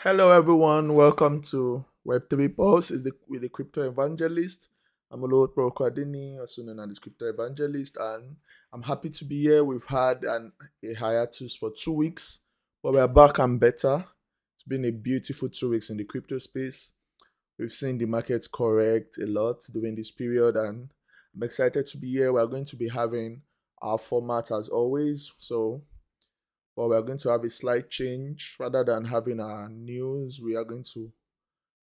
Hello, everyone. Welcome to Web3 Pulse. With the crypto evangelist. I'm Olo Kwadini, also known as the crypto evangelist, and I'm happy to be here. We've had a hiatus for 2 weeks, but we're back and better. It's been a beautiful 2 weeks in the crypto space. We've seen the markets correct a lot during this period, and I'm excited to be here. We're going to be having our format as always. But we're going to have a slight change. Rather than having our news, we are going to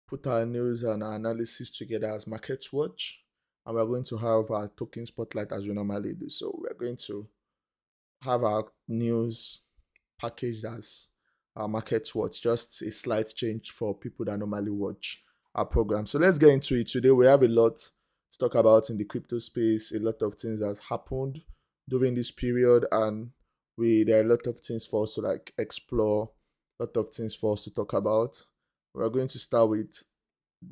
put our news and our analysis together as Markets Watch. And we're going to have our token spotlight as we normally do. So we're going to have our news packaged as our Markets Watch, just a slight change for people that normally watch our program. So let's get into it. Today we have a lot to talk about in the crypto space, a lot of things that's happened during this period, and there are a lot of things for us to explore, a lot of things for us to talk about. We're going to start with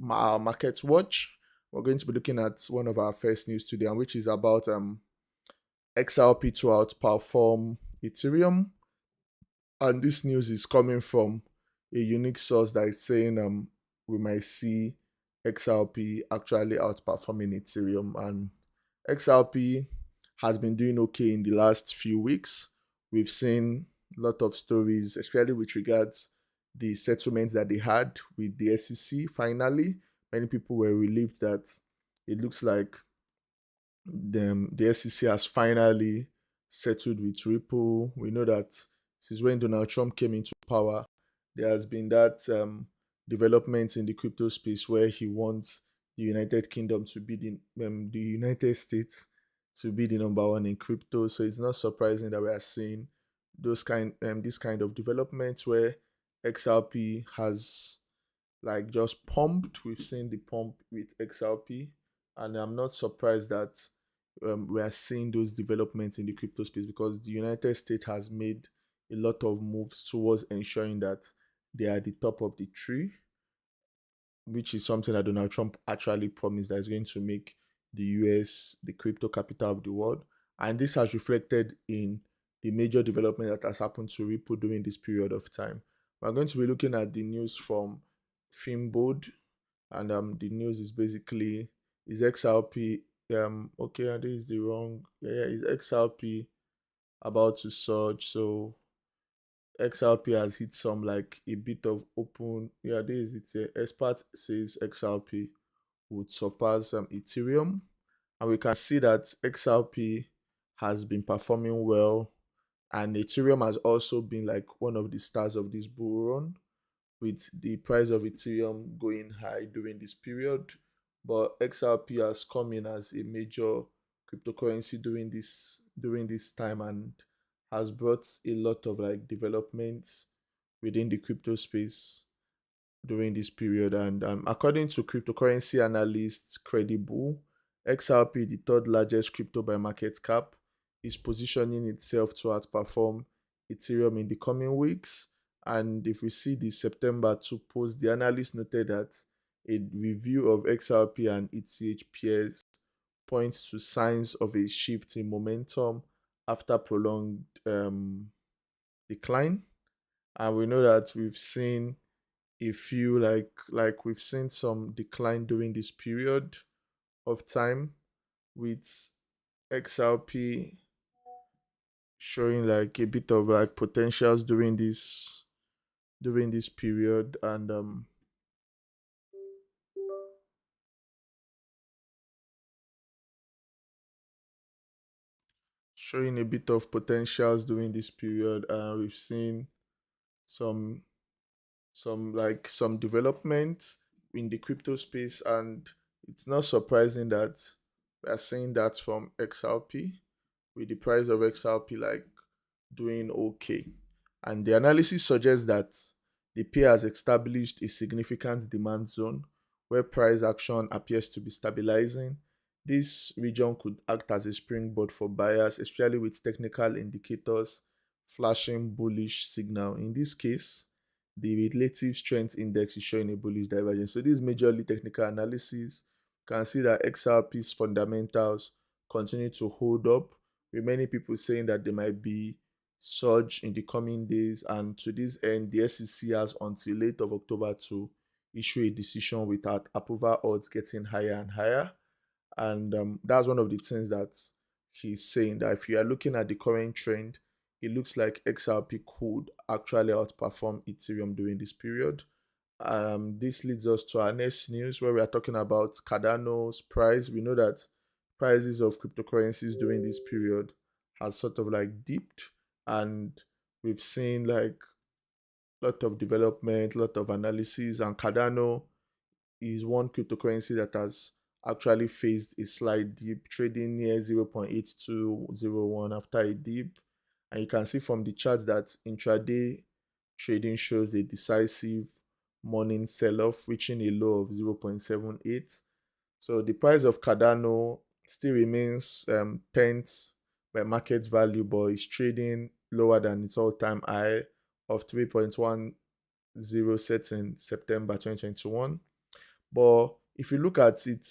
our Markets Watch. We're going to be looking at one of our first news today, and which is about XRP to outperform Ethereum. And this news is coming from a unique source that is saying we might see XRP actually outperforming Ethereum. And XRP has been doing okay in the last few weeks. We've seen a lot of stories, especially with regards the settlements that they had with the SEC. Finally, many people were relieved that it looks like the SEC has finally settled with Ripple. We know that since when Donald Trump came into power, there has been that development in the crypto space where he wants the United Kingdom to be the United States to be the number one in crypto. So it's not surprising that we are seeing this kind of developments where XRP has just pumped. We've seen the pump with XRP, and I'm not surprised that we are seeing those developments in the crypto space because the United States has made a lot of moves towards ensuring that they are at the top of the tree, which is something that Donald Trump actually promised that is going to make the US the crypto capital of the world. And this has reflected in the major development that has happened to Ripple during this period of time. We're going to be looking at the news from Finboard, and the news is basically is XRP okay, and this is the wrong is XRP about to surge. So XRP has hit some a bit of open. This is it's a expert says XRP would surpass Ethereum, and we can see that XRP has been performing well, and Ethereum has also been one of the stars of this bull run, with the price of Ethereum going high during this period. But XRP has come in as a major cryptocurrency during this time and has brought a lot of developments within the crypto space during this period. And according to cryptocurrency analysts Credible, XRP, the third largest crypto by market cap, is positioning itself to outperform Ethereum in the coming weeks. And if we see the September 2 post, the analyst noted that a review of XRP and ETH peers points to signs of a shift in momentum after prolonged decline. And we know that we've seen a few we've seen some decline during this period of time, with XRP showing a bit of potentials during this period, and showing a bit of potentials during this period. We've seen some some development in the crypto space, and it's not surprising that we are seeing that from XRP, with the price of XRP doing okay. And the analysis suggests that the pair has established a significant demand zone where price action appears to be stabilizing. This region could act as a springboard for buyers, especially with technical indicators flashing bullish signal. In this case, the relative strength index is showing a bullish divergence. So this is majorly technical analysis. You can see that XRP's fundamentals continue to hold up, with many people saying that they might be surge in the coming days, and to this end the SEC has until late of October to issue a decision without approval odds getting higher and higher. And that's one of the things that he's saying, that if you are looking at the current trend, it looks like XRP could actually outperform Ethereum during this period. This leads us to our next news, where we are talking about Cardano's price. We know that prices of cryptocurrencies during this period has sort of like dipped, and we've seen like a lot of development, a lot of analysis, and Cardano is one cryptocurrency that has actually faced a slight dip, trading near 0.8201 after a dip. And you can see from the charts that intraday trading shows a decisive morning sell-off, reaching a low of 0.78. So the price of Cardano still remains 10th by market value, but is trading lower than its all-time high of 3.10 set in September 2021. But if you look at it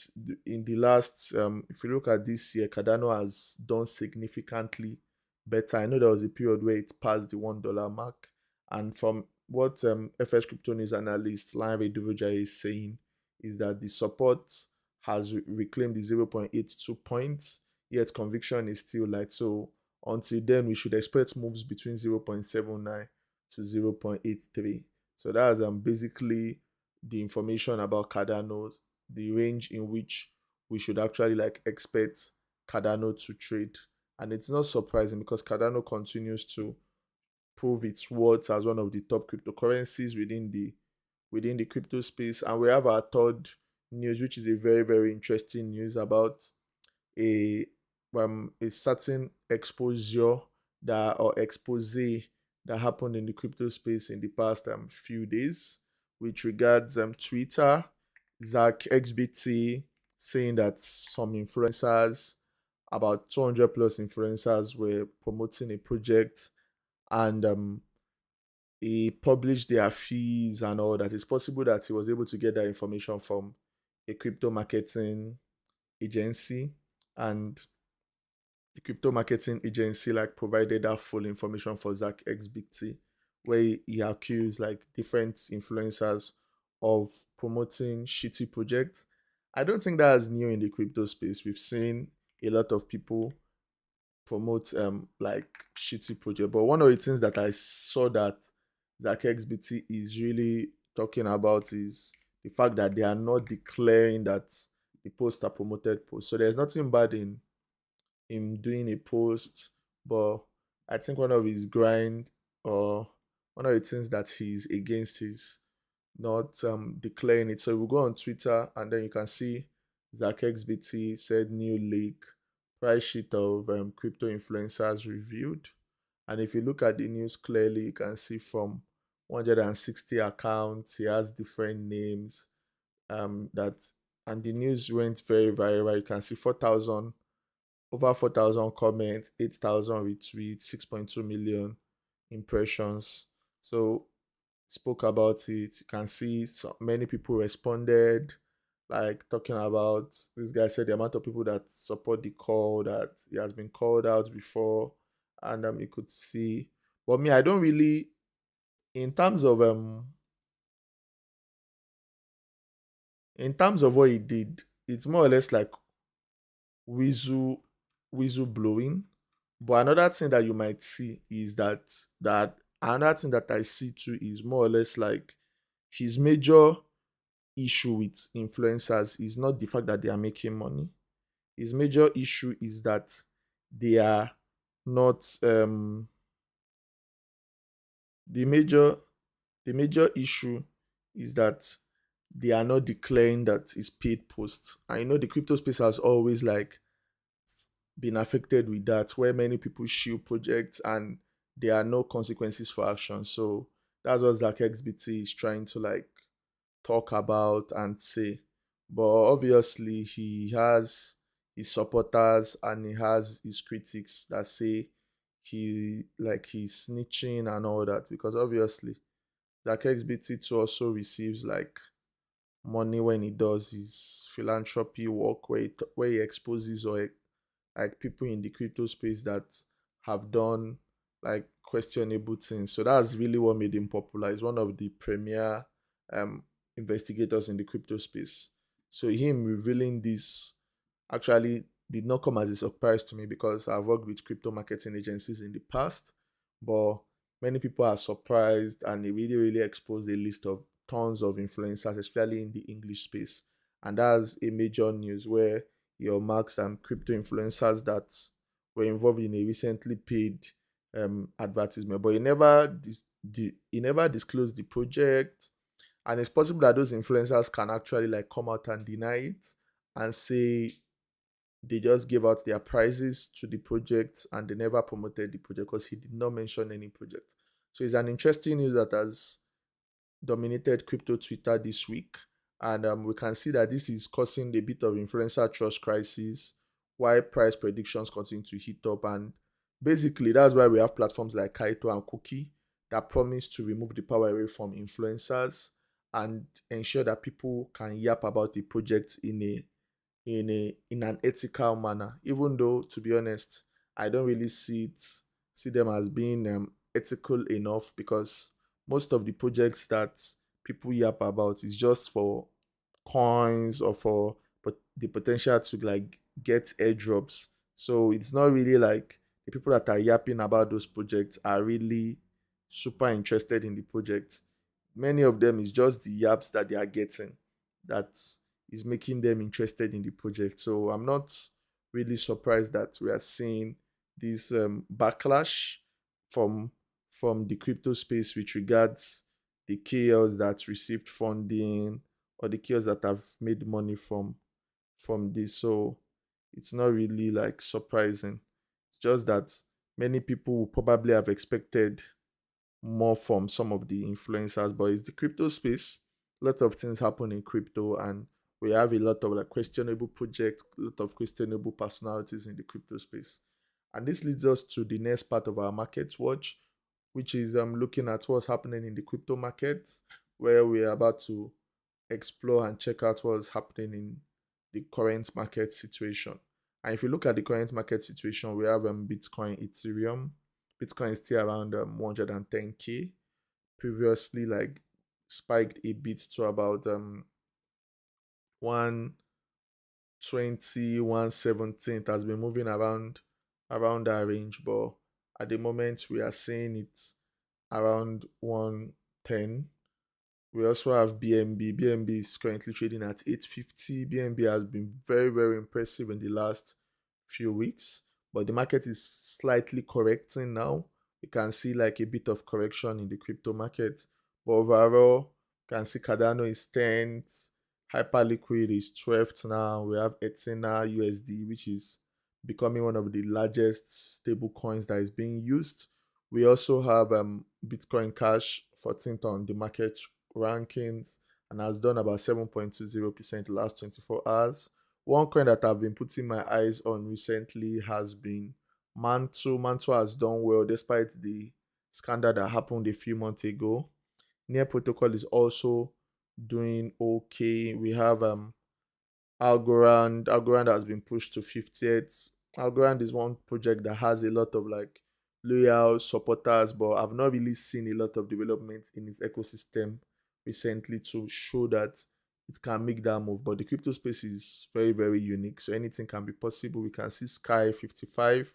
in the last, if you look at this year, Cardano has done significantly better. I know there was a period where it passed the $1 mark, and from what FS Crypto News analyst Lanre Duvuja is saying, is that the support has reclaimed the 0.82 points, yet conviction is still light. So until then, we should expect moves between 0.79 to 0.83. So that's basically the information about Cardano, the range in which we should actually like expect Cardano to trade. And it's not surprising, because Cardano continues to prove its worth as one of the top cryptocurrencies within the crypto space. And we have our third news, which is a very, very interesting news about a certain exposure that or expose that happened in the crypto space in the past few days, which regards Twitter. ZachXBT saying that some influencers, about 200 plus influencers, were promoting a project, and he published their fees and all that. It's possible that he was able to get that information from a crypto marketing agency, and the crypto marketing agency like provided that full information for ZachXBT, where he accused like different influencers of promoting shitty projects. I don't think that's new in the crypto space. We've seen a lot of people promote like shitty project. But one of the things that I saw that ZachXBT is really talking about is the fact that they are not declaring that the posts are promoted posts. So there's nothing bad in him doing a post, but I think one of his grind, or one of the things that he's against, is not declaring it. So we'll go on Twitter, and then you can see ZachXBT said new leak, price sheet of crypto influencers reviewed. And if you look at the news clearly, you can see from 160 accounts, he has different names, that, and the news went very viral. You can see 4,000, over 4,000 comments, 8,000 retweets, 6.2 million impressions. So spoke about it. You can see so many people responded, like talking about, this guy said the amount of people that support the call, that he has been called out before, and you could see. But me, I don't really, in terms of what he did, it's more or less like whistle blowing. But another thing that you might see is that another thing that I see too is more or less like his major issue with influencers is not the fact that they are making money. His major issue is that they are not the major issue is that they are not declaring that it's paid posts. I know the crypto space has always like been affected with that, where many people shield projects and there are no consequences for action. So that's what ZachXBT is trying to like talk about and say. But obviously he has his supporters and he has his critics that say he's snitching and all that, because obviously ZachXBT too also receives like money when he does his philanthropy work, where he exposes or like people in the crypto space that have done like questionable things. So that's really what made him popular. He's one of the premier um investigators in the crypto space. So him revealing this actually did not come as a surprise to me because I've worked with crypto marketing agencies in the past, but many people are surprised, and it really, really exposed a list of tons of influencers, especially in the English space. And that's a major news where your marks and crypto influencers that were involved in a recently paid advertisement, but he never disclosed the project, and it's possible that those influencers can actually like come out and deny it and say they just gave out their prices to the project and they never promoted the project because he did not mention any project. So it's an interesting news that has dominated crypto Twitter this week. And we can see that this is causing a bit of influencer trust crisis, why price predictions continue to heat up. And basically, that's why we have platforms like Kaito and Cookie that promise to remove the power away from influencers and ensure that people can yap about the project in an ethical manner. Even though, to be honest, I don't really see them as being ethical enough, because most of the projects that people yap about is just for coins or for the potential to like get airdrops. So it's not really like the people that are yapping about those projects are really super interested in the project. Many of them is just the yaps that they are getting that is making them interested in the project. So I'm not really surprised that we are seeing this backlash from the crypto space with regards the chaos that received funding or the chaos that have made money from this. So it's not really like surprising. It's just that many people would probably have expected more from some of the influencers, but it's the crypto space. A lot of things happen in crypto, and we have a lot of like questionable projects, a lot of questionable personalities in the crypto space. And this leads us to the next part of our market watch, which is looking at what's happening in the crypto markets, where we are about to explore and check out what's happening in the current market situation. And if you look at the current market situation, we have Bitcoin, Ethereum. Bitcoin is still around 110K. Previously, like spiked a bit to about 120, 117. It has been moving around that range, but at the moment we are seeing it around 110. We also have BNB. BNB is currently trading at 850. BNB has been very, very impressive in the last few weeks, but the market is slightly correcting now. You can see like a bit of correction in the crypto market, but overall, you can see Cardano is 10th, Hyperliquid is 12th now. We have Ethena USD, which is becoming one of the largest stable coins that is being used. We also have Bitcoin Cash 14th on the market rankings and has done about 7.20% the last 24 hours. One coin that I've been putting my eyes on recently has been Mantle. Mantle has done well despite the scandal that happened a few months ago. Near Protocol is also doing okay. We have Algorand. Algorand has been pushed to 50th. Algorand is one project that has a lot of like loyal supporters, but I've not really seen a lot of development in its ecosystem recently to show that it can make that move. But the crypto space is very, very unique. So anything can be possible. We can see Sky 55,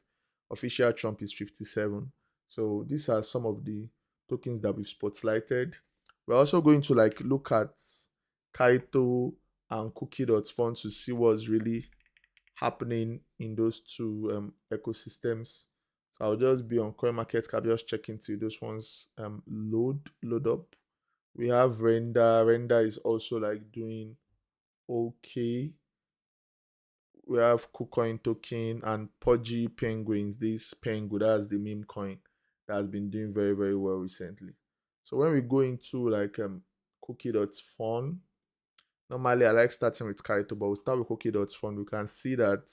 official Trump is 57. So these are some of the tokens that we've spotlighted. We're also going to like look at Kaito and Cookie.fun to see what's really happening in those two ecosystems. So I'll just be on CoinMarketCap, just checking till those ones load up. We have Render. Render is also like doing okay. We have KuCoin token and Pudgy Penguins. This penguin, that's the meme coin that has been doing very, very well recently. So when we go into like Cookie.fun, normally I like starting with Kaito, but we'll start with Cookie.fun. We can see that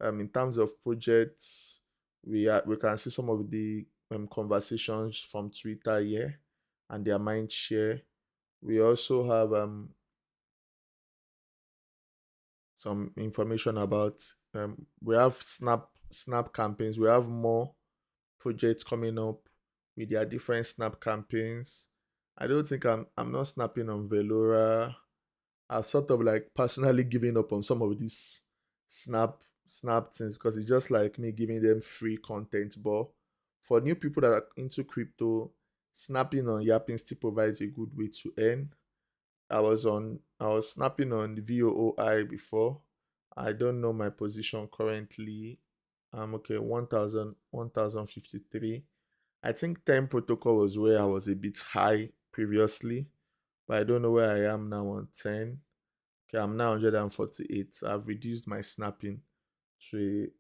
in terms of projects, we can see some of the conversations from Twitter here and their mind share. We also have some information about we have snap campaigns. We have more projects coming up with their different snap campaigns. I don't think I'm not snapping on Velora. I've sort of like personally given up on some of these snap things because it's just like me giving them free content. But for new people that are into crypto, snapping on yapping still provides a good way to earn. I was snapping on the VOOI before. I don't know my position currently. I'm okay, 1053. I think 10 protocol was where I was a bit high previously, but I don't know where I am now on 10. Okay, I'm now 148. I've reduced my snapping to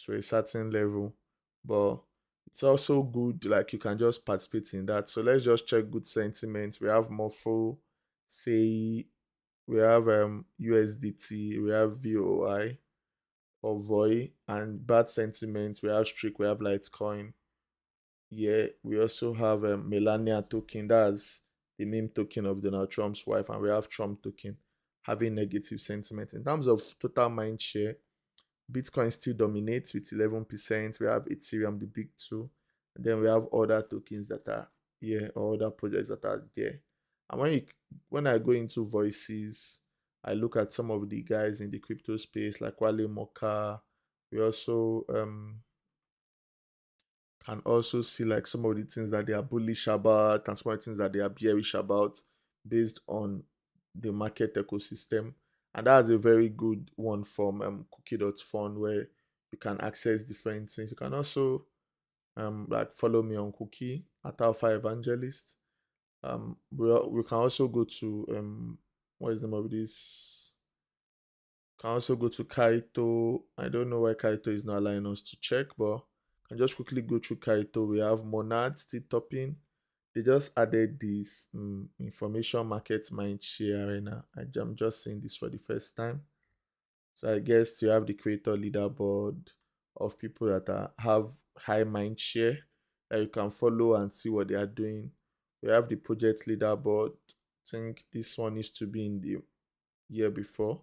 a certain level, but it's also good. Like you can just participate in that. So let's just check good sentiments. We have Morpho, say we have USDT, we have VOI or VOI, and bad sentiments. We have Streak, we have Litecoin. Yeah, we also have Melania token. That's the meme token of Donald Trump's wife, and we have Trump token having negative sentiment. In terms of total mind share, Bitcoin still dominates with 11%. We have Ethereum, the big two. And then we have other tokens that are here or other projects that are there. And when I go into voices, I look at some of the guys in the crypto space like Wale Mocha. We also can also see like some of the things that they are bullish about and some of the things that they are bearish about based on the market ecosystem. And that's a very good one from cookie.fund where you can access different things. You can also like follow me on Cookie at Alpha Evangelist. We can also go to what is the name of this? Can also go to Kaito. I don't know why Kaito is not allowing us to check, but can just quickly go through Kaito. We have Monad still topping. They just added this information market mindshare arena. I'm just seeing this for the first time. So I guess you have the creator leaderboard of people that have high mind share that you can follow and see what they are doing. We have the project leaderboard. I think this one needs to be in the year before,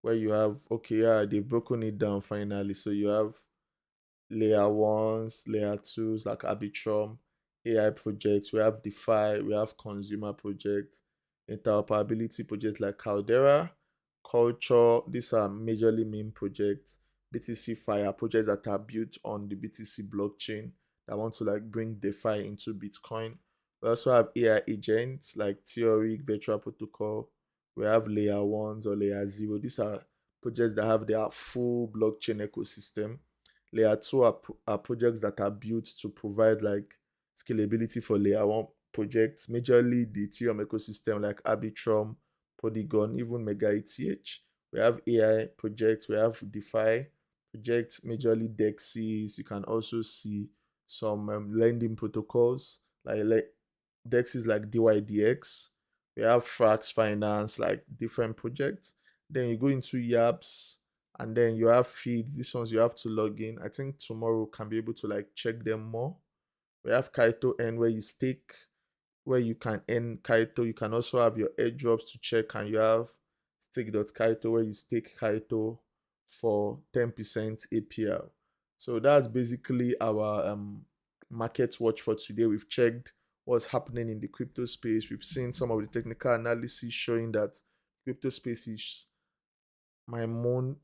where you have, okay, yeah, they've broken it down finally. So you have layer ones, layer twos like Arbitrum, AI projects, we have DeFi, we have consumer projects, interoperability projects like Caldera, Culture. These are majorly main projects. BTC Fire projects that are built on the BTC blockchain that want to like bring DeFi into Bitcoin. We also have AI agents like Theoric, Virtual Protocol. We have layer ones or layer zero. These are projects that have their full blockchain ecosystem. Layer 2 are projects that are built to provide like scalability for layer 1 projects, majorly the Ethereum ecosystem like Arbitrum, Polygon, even Mega ETH. We have AI projects, we have DeFi projects, majorly DEXs. You can also see some lending protocols like DEXs like DYDX. We have Frax Finance, like different projects. Then you go into Yaps, and then you have feeds. These ones you have to log in. I think tomorrow can be able to like check them more. We have Kaito N where you stake, where you can earn Kaito. You can also have your airdrops to check, and you have stake.kaito where you stake Kaito for 10% APL. So that's basically our market watch for today. We've checked what's happening in the crypto space. We've seen some of the technical analysis showing that crypto space is my moon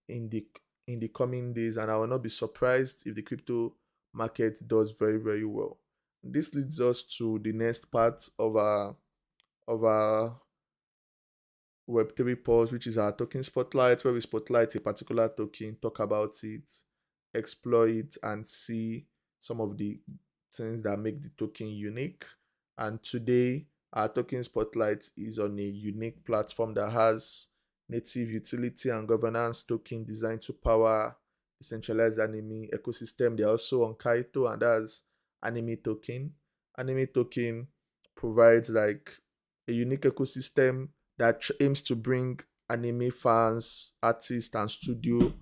in the in the coming days, and I will not be surprised if the crypto market does very very well. This leads us to the next part of our Web3 pause, which is our token spotlight, where we spotlight a particular token, talk about it, explore it, and see some of the things that make the token unique. And today, our token spotlight is on a unique platform that has native utility and governance token designed to power decentralized anime ecosystem. They're also on Kaito, and that's Anime Token. Anime Token provides like a unique ecosystem that aims to bring anime fans, artists, and studio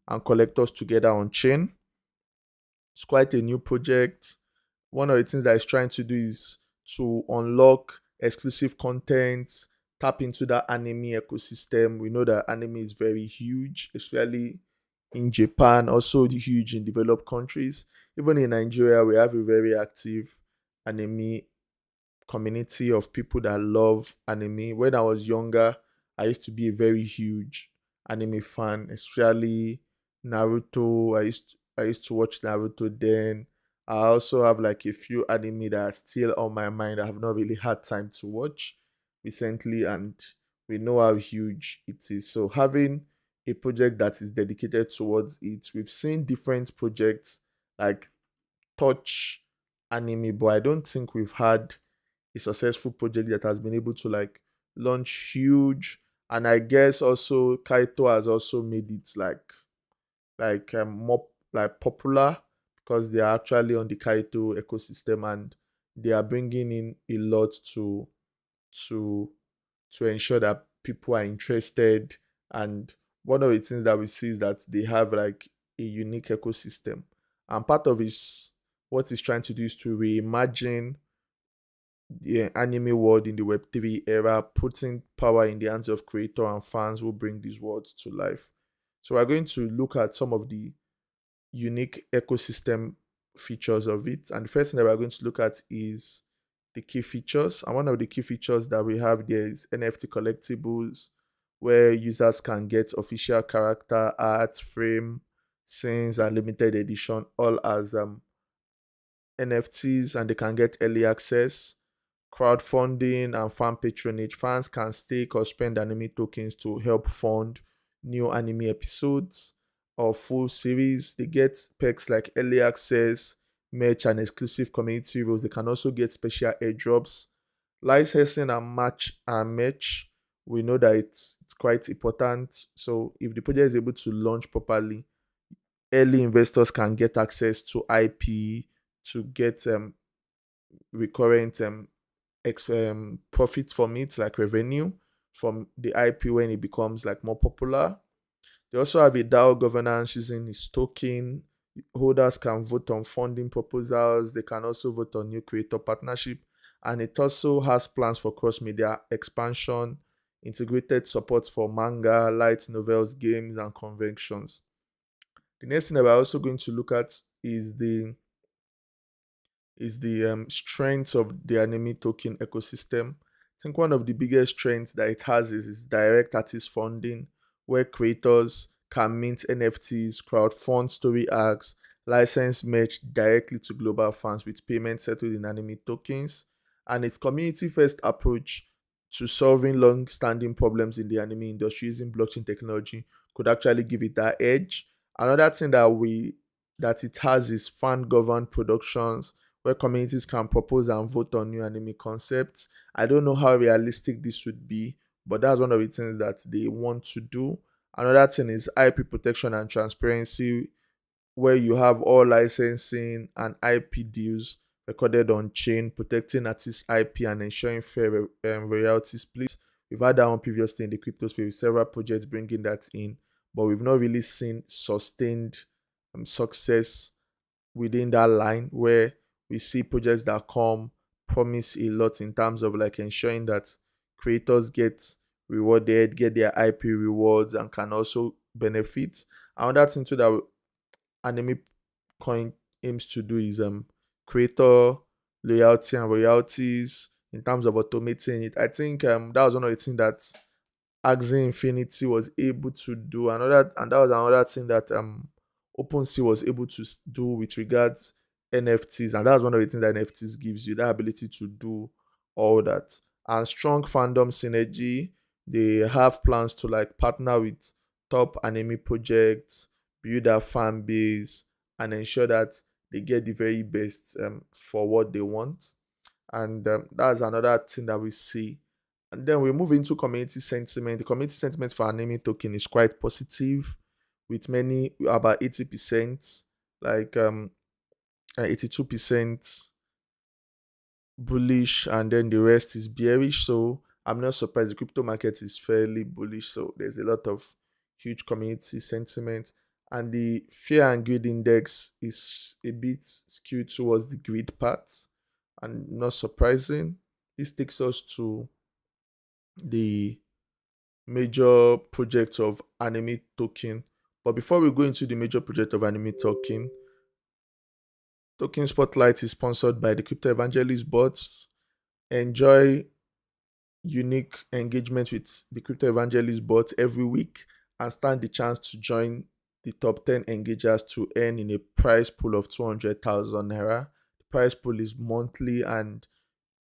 and collectors together on chain. It's quite a new project. One of the things that it's trying to do is to unlock exclusive content, tap into that anime ecosystem. We know that anime is very huge, especially in Japan, also huge in developed countries. Even in Nigeria, we have a very active anime community of people that love anime. When I was younger, I used to be a very huge anime fan, especially Naruto. I used to watch Naruto then. I also have like a few anime that are still on my mind. I have not really had time to watch recently, and we know how huge it is. So having a project that is dedicated towards it, we've seen different projects like touch anime, but I don't think we've had a successful project that has been able to like launch huge. And I guess also Kaito has also made it more like popular because they are actually on the Kaito ecosystem, and they are bringing in a lot to to ensure that people are interested. And one of the things that we see is that they have like a unique ecosystem, and part of what it's trying to do is to reimagine the anime world in the Web3 era, putting power in the hands of creators and fans who bring these worlds to life. So we're going to look at some of the unique ecosystem features of it. And the first thing that we're going to look at is the key features. And one of the key features that we have there is NFT collectibles, where users can get official character, art, frame, scenes, and limited edition, all as NFTs, and they can get early access, crowdfunding, and fan patronage. Fans can stake or spend anime tokens to help fund new anime episodes or full series. They get perks like early access, merch, and exclusive community roles. They can also get special airdrops, licensing and match and merch. We know that it's quite important. So if the project is able to launch properly, early investors can get access to IP, to get recurrent profit from it, like revenue from the IP when it becomes like more popular. They also have a DAO governance using its token. Holders can vote on funding proposals. They can also vote on new creator partnership, and it also has plans for cross-media expansion, integrated support for manga, light novels, games, and conventions. The next thing that we're also going to look at is the strengths of the anime token ecosystem. I think one of the biggest strengths that it has is direct artist funding, where creators can mint NFTs, crowdfund story arcs, license merch directly to global fans with payments settled in anime tokens. And its community first approach to solving long standing problems in the anime industry using blockchain technology could actually give it that edge. Another thing that it has is fan governed productions, where communities can propose and vote on new anime concepts. I don't know how realistic this would be, but that's one of the things that they want to do. Another thing is IP protection and transparency, where you have all licensing and IP deals recorded on chain, protecting artists' IP and ensuring fair royalty splits. We've had that one previously in the crypto space with several projects bringing that in, but we've not really seen sustained success within that line, where we see projects that come promise a lot in terms of like ensuring that creators get rewarded, get their IP rewards, and can also benefit. Another thing too that anime coin aims to do is creator loyalty and royalties in terms of automating it. I think that was one of the things that Axie Infinity was able to do. That was another thing that OpenSea was able to do with regards NFTs, and that's one of the things that NFTs gives you, that ability to do all that. And strong fandom synergy. They have plans to like partner with top anime projects, build a fan base, and ensure that they get the very best for what they want. And that's another thing that we see. And then we move into community sentiment. The community sentiment for anime token is quite positive, with many about 80%, like 82% bullish, and then the rest is bearish. So I'm not surprised. The crypto market is fairly bullish. So there's a lot of huge community sentiment. And the fear and greed index is a bit skewed towards the greed part. And not surprising. This takes us to the major project of anime token. But before we go into the major project of anime token, Token Spotlight is sponsored by the Crypto Evangelist bots. Enjoy unique engagement with the Crypto Evangelist bot every week and stand the chance to join the top 10 engagers to earn in a prize pool of 200,000 naira. The prize pool is monthly, and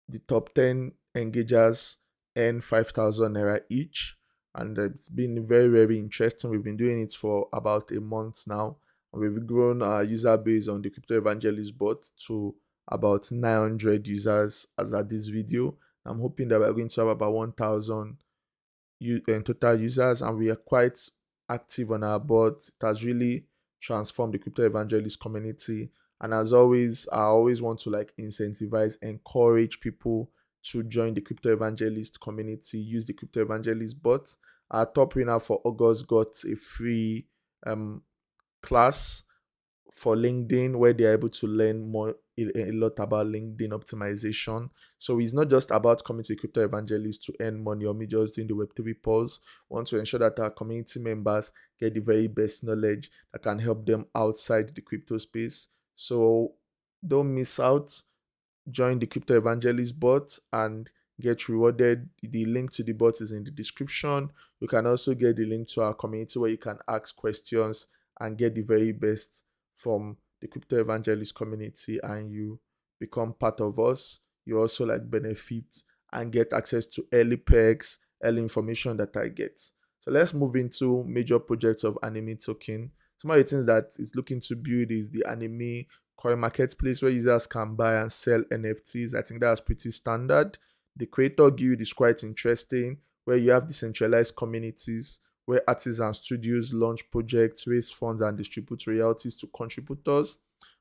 the top 10 engagers earn 5,000 naira each. And it's been very, very interesting. We've been doing it for about a month now, and we've grown our user base on the Crypto Evangelist bot to about 900 users as at this video. I'm hoping that we're going to have about 1,000 total users, and we are quite active on our board. It has really transformed the Crypto Evangelist community. And as always, I always want to like incentivize, encourage people to join the Crypto Evangelist community, use the Crypto Evangelist bot. Our top winner for August got a free class for LinkedIn, where they're able to learn a lot about LinkedIn optimization. So it's not just about coming to a Crypto Evangelist to earn money or me just doing the Web3 pulse. We want to ensure that our community members get the very best knowledge that can help them outside the crypto space. So don't miss out. Join the Crypto Evangelist bot and get rewarded. The link to the bot is in the description. You can also get the link to our community where you can ask questions and get the very best from the Crypto Evangelist community, and you become part of us. You also like benefit and get access to early perks, early information that I get. So let's move into major projects of Anime Token. Some of the things that it's looking to build is the Anime coin marketplace where users can buy and sell NFTs. I think that's pretty standard. The creator guild is quite interesting, where you have decentralized communities where artists and studios launch projects, raise funds, and distribute royalties to contributors.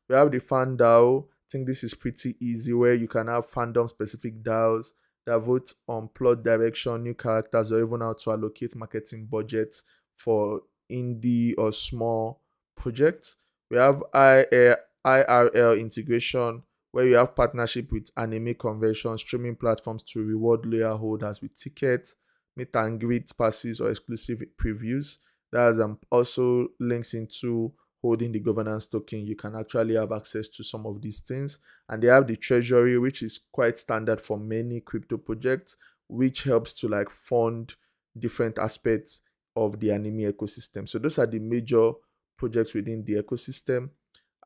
We have the fan DAO. I think this is pretty easy, where you can have fandom specific DAOs that vote on plot direction, new characters, or even how to allocate marketing budgets for indie or small projects. We have IRL integration, where you have partnership with anime conventions, streaming platforms to reward loyal holders with tickets, meet and greet passes, or exclusive previews. That's also links into holding the governance token. You can actually have access to some of these things. And they have the treasury, which is quite standard for many crypto projects, which helps to like fund different aspects of the anime ecosystem. So those are the major projects within the ecosystem.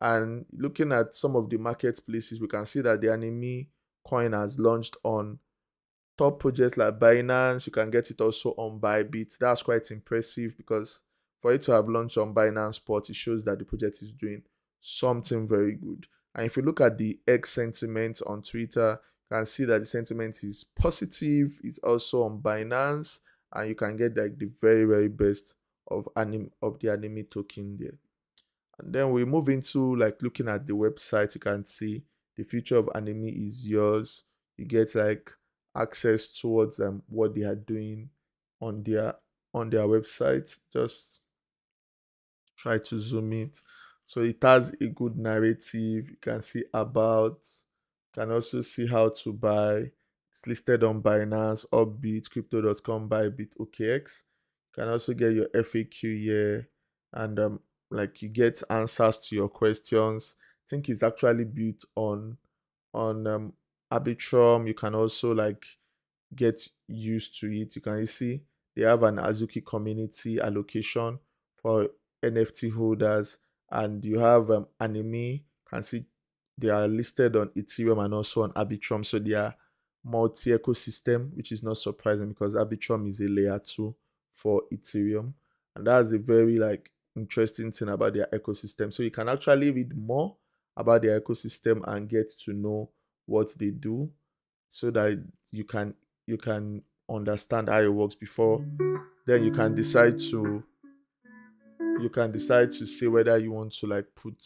And looking at some of the marketplaces, we can see that the anime coin has launched on top projects like Binance. You can get it also on Bybit. That's quite impressive, because for it to have launched on Binance Spot, it shows that the project is doing something very good. And if you look at the X sentiment on Twitter, you can see that the sentiment is positive. It's also on Binance, and you can get like the very, very best of the anime token there. And then we move into like looking at the website. You can see the future of anime is yours. You get like access towards what they are doing on their website. Just try to zoom it. So it has a good narrative. You can see about. You can also see how to buy. It's listed on Binance, Upbeat, Crypto.com, Bybit, OKX. You can also get your FAQ here, and like you get answers to your questions. I think it's actually built on Arbitrum. You can also like get used to it. You can see they have an Azuki community allocation for NFT holders, and you have anime. You can see they are listed on Ethereum and also on Arbitrum, so they are multi ecosystem, which is not surprising because Arbitrum is a layer 2 for Ethereum, and that's a very like interesting thing about their ecosystem. So you can actually read more about their ecosystem and get to know what they do, so that you can understand how it works before then you can decide to see whether you want to like put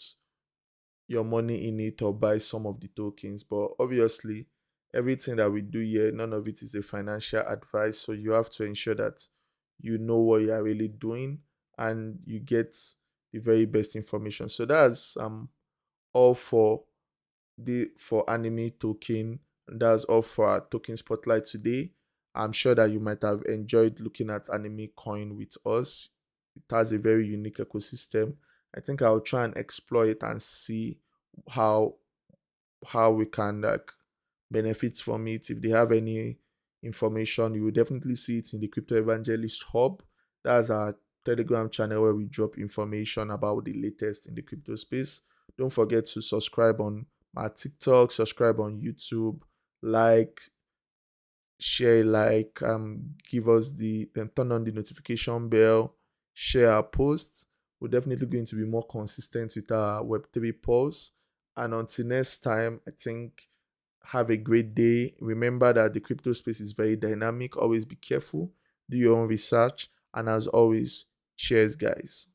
your money in it or buy some of the tokens. But obviously, everything that we do here, none of it is a financial advice, so you have to ensure that you know what you are really doing and you get the very best information. So that's all for anime token. And that's all for our token spotlight today. I'm sure that you might have enjoyed looking at anime coin with us. It has a very unique ecosystem. I think I'll try and explore it and see how we can like benefit from it. If they have any information, you will definitely see it in the Crypto Evangelist Hub. That's our Telegram channel where we drop information about the latest in the crypto space. Don't forget to subscribe on my TikTok, subscribe on YouTube, like, share, give us the then turn on the notification bell, share our posts. We're definitely going to be more consistent with our Web3 posts. And until next time, I think have a great day. Remember that the crypto space is very dynamic. Always be careful, do your own research, and as always, cheers, guys.